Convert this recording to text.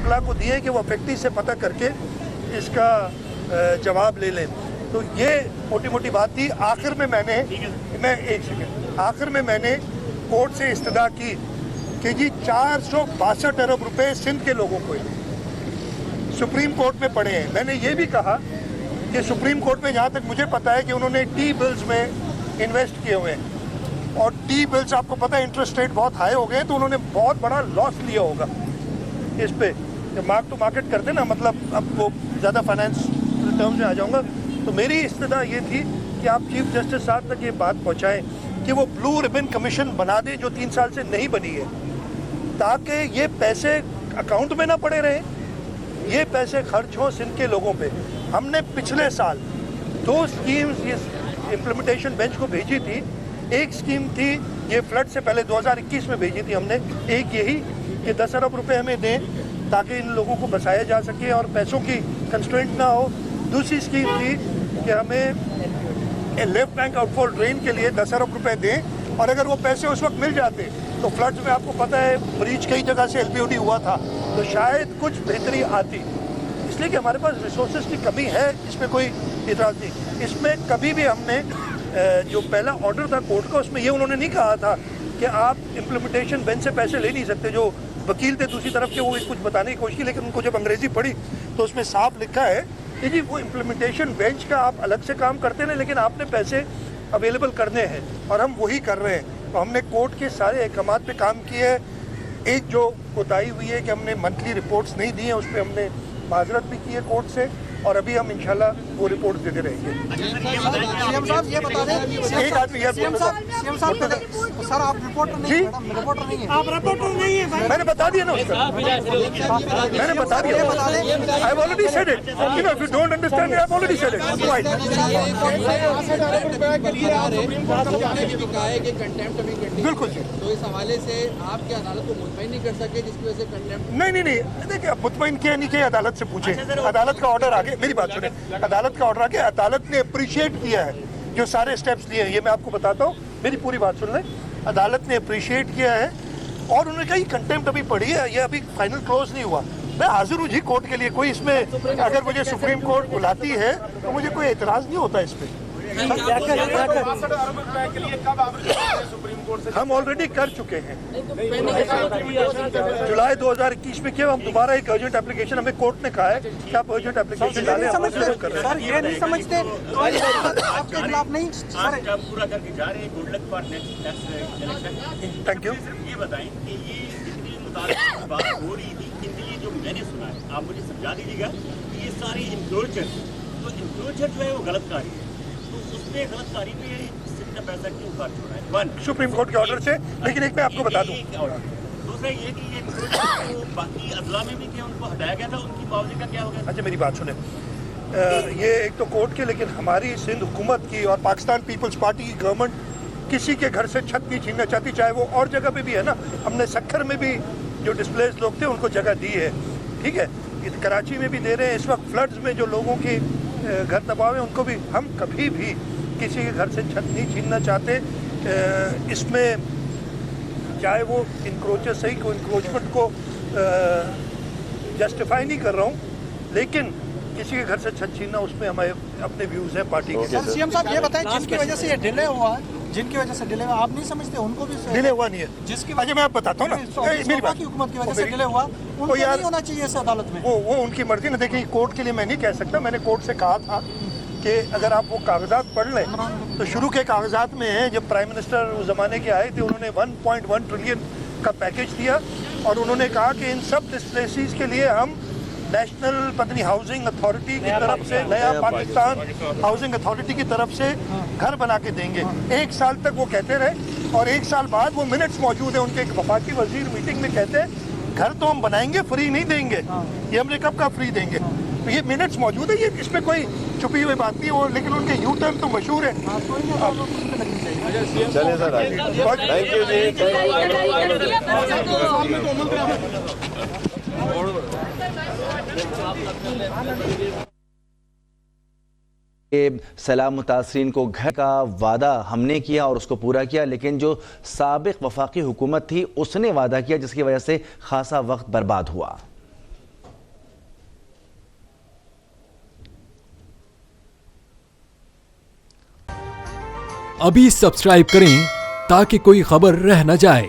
शुक्ला को दिए कि वो अफेक्टी से पता करके इसका जवाब ले लें। तो ये मोटी मोटी बात थी। आखिर में मैंने कोर्ट से इस्तदा की कि जी 462 अरब रुपए सिंध के लोगों को सुप्रीम कोर्ट में पड़े हैं। मैंने ये भी कहा कि सुप्रीम कोर्ट में जहाँ तक मुझे पता है कि उन्होंने टी बिल्स में इन्वेस्ट किए हुए हैं, और टी बिल्स आपको पता है इंटरेस्ट रेट बहुत हाई हो गए हैं, तो उन्होंने बहुत बड़ा लॉस लिया होगा इस पे। जब मार्क टू मार्केट करते ना, मतलब अब वो ज़्यादा फाइनेंस टर्म्स में आ जाऊँगा, तो मेरी इस्तदा ये थी कि आप चीफ जस्टिस साहब तक ये बात पहुँचाएँ कि वो ब्लू रिबन कमीशन बना दें जो 3 साल से नहीं बनी है, ताकि ये पैसे अकाउंट में ना पड़े रहें, ये पैसे खर्च हों सिंध के लोगों पे। हमने पिछले साल 2 स्कीम्स ये इम्प्लीमेंटेशन बेंच को भेजी थी। एक स्कीम थी ये फ्लड से पहले 2021 में भेजी थी हमने, एक यही कि 10 अरब रुपए हमें दें ताकि इन लोगों को बचाया जा सके और पैसों की कंस्ट्रेंट ना हो। दूसरी स्कीम थी कि हमें लेफ्ट बैंक आउटफॉल ड्रेन के लिए 10 अरब रुपए दें, और अगर वो पैसे उस वक्त मिल जाते तो फ्लड्स में आपको पता है ब्रीच कई जगह से LPOD हुआ था, तो शायद कुछ बेहतरी आती। इसलिए कि हमारे पास रिसोर्सेज की कमी है, इसमें कोई इतराज़ नहीं। इसमें कभी भी हमने जो पहला ऑर्डर था कोर्ट का, उसमें ये उन्होंने नहीं कहा था कि आप इम्प्लीमेंटेशन बेंच से पैसे ले नहीं सकते। जो वकील थे दूसरी तरफ के वो कुछ बताने की कोशिश की, लेकिन उनको जब अंग्रेजी पढ़ी तो उसमें साफ लिखा है कि जी वो इम्प्लीमेंटेशन बेंच का आप अलग से काम करते हैं, लेकिन आपने पैसे अवेलेबल करने हैं, और हम वही कर रहे हैं। तो हमने कोर्ट के सारे अहकामात पे काम किए है। एक जो कोताही हुई है कि हमने मंथली रिपोर्ट्स नहीं दी हैं, उस पर हमने माजरत भी की है कोर्ट से, और अभी हम इंशाल्लाह वो रिपोर्ट देते रहेंगे। सीएम साहब ये बता दें, एक आदमी सीएम साहब सर आप रिपोर्टर नहीं है, रिपोर्टर नहीं है, आप रिपोर्टर नहीं है। मैंने बता दिया ना उसका, मैंने बता दिया। I have already said it, you know, if you don't understand I have already said it. बिल्कुल जी। तो इस हवाले से आप क्या अदालत को मुतमईन नहीं कर सके जिसकी वजह से कंटेम्प्ट? नहीं, देखिए आप मुतमईन किया नहीं किया अदालत से पूछे। अदालत का ऑर्डर आगे, मेरी बात सुने, अदालत का ऑर्डर आगे, अदालत ने अप्रिशिएट किया है जो सारे स्टेप्स लिए हैं। ये मैं आपको बताता हूँ, मेरी पूरी बात सुन लें। अदालत ने अप्रिशिएट किया है और उन्होंने कहा कंटेम्प्ट अभी पड़ी है, ये अभी फाइनल क्लोज नहीं हुआ। मैं हाजिर हूँ जी कोर्ट के लिए, कोई इसमें अगर मुझे सुप्रीम कोर्ट बुलाती है तो मुझे कोई एतराज़ नहीं होता इस पर। हम ऑलरेडी कर चुके हैं, जुलाई 2021 में किया। हम दोबारा एक अर्जेंट एप्लीकेशन, हमें कोर्ट ने कहा है कि आप अर्जेंट एप्लीकेशन डालें। सर ये नहीं समझते आपके खिलाफ नहीं सर पूरा करके जा रहे हैं। Good luck for next election. Thank you. ये बताएं कि ये जितनी मुताबिक बात हो रही थी, कितनी ये जो मैंने सुना है, आप मुझे समझा दीजिएगा कि ये सारी इंक्लोजर, तो इंक्लोजर जो है वो गलत कार्य है, तो उसमें गलत कार्य पे इतना पैसा क्यों खर्च हो रहा है? वन, सुप्रीम कोर्ट के ऑर्डर से। लेकिन एक मैं आपको बता दूं, दूसरा ये कि ये बाकी अजला में भी क्या उनको हटाया गया था, उनकी मुआवजे का क्या हो गया? अच्छा मेरी बात सुने, ये एक तो कोर्ट के, लेकिन हमारी सिंध हुकूमत की और पाकिस्तान पीपल्स पार्टी की गवर्नमेंट किसी के घर से छत नहीं छीनना चाहती, चाहे वो और जगह पे भी है ना। हमने सक्खर में भी जो डिस्प्लेस लोग थे उनको जगह दी है, ठीक है, कराची में भी दे रहे हैं। इस वक्त फ्लड्स में जो लोगों के घर तबाह है उनको भी, हम कभी भी किसी के घर से छत नहीं छीनना चाहते। इसमें चाहे वो इंक्रोचर सही को, इंक्रोचमेंट को जस्टिफाई नहीं कर रहा हूँ, लेकिन किसी के घर से छत छीनना, उसमें हमारे अपने व्यूज़ हैं पार्टी के। सर सीएम साहब ये बताएं, जिनकी वजह से ये डिले हुआ है, जिनकी वजह से डिले हुआ, आप नहीं समझते उनको भी डिले हुआ नहीं है जिसकी वजह मैं आप बताता हूँ ना, मेरी बात की हुकूमत की वजह से डिले हुआ, उनको नहीं होना चाहिए इस अदालत में। वो उनकी मर्जी ना। देखिए कोर्ट के लिए मैं नहीं कह सकता। मैंने कोर्ट से कहा था कि अगर आप वो कागजात पढ़ लें तो शुरू के कागजात में है, जब प्राइम मिनिस्टर उस ज़माने के आए थे उन्होंने 1.1 ट्रिलियन का पैकेज दिया, और उन्होंने कहा कि इन सब डिस्प्लेसीज के लिए हम नेशनल पत्नी हाउसिंग अथॉरिटी की तरफ से, नया पाकिस्तान हाउसिंग अथॉरिटी की तरफ से घर बना के देंगे। 1 साल तक वो कहते रहे, और 1 साल बाद वो मिनट्स मौजूद है उनके, एक वफाकी वजीर मीटिंग में कहते हैं घर तो हम बनाएंगे, फ्री नहीं देंगे। ये हमने कब का फ्री देंगे? तो ये मिनट्स मौजूद है, ये इसमें कोई छुपी हुई बात नहीं है वो, लेकिन उनके यू टर्न तो मशहूर है। चलिए सर, थैंक यू जी। सैलाब मुतासरीन को घर का वादा हमने किया और उसको पूरा किया, लेकिन जो साबिक वफाकी हुकूमत थी उसने वादा किया जिसकी वजह से खासा वक्त बर्बाद हुआ। अभी सब्सक्राइब करें ताकि कोई खबर रह न जाए।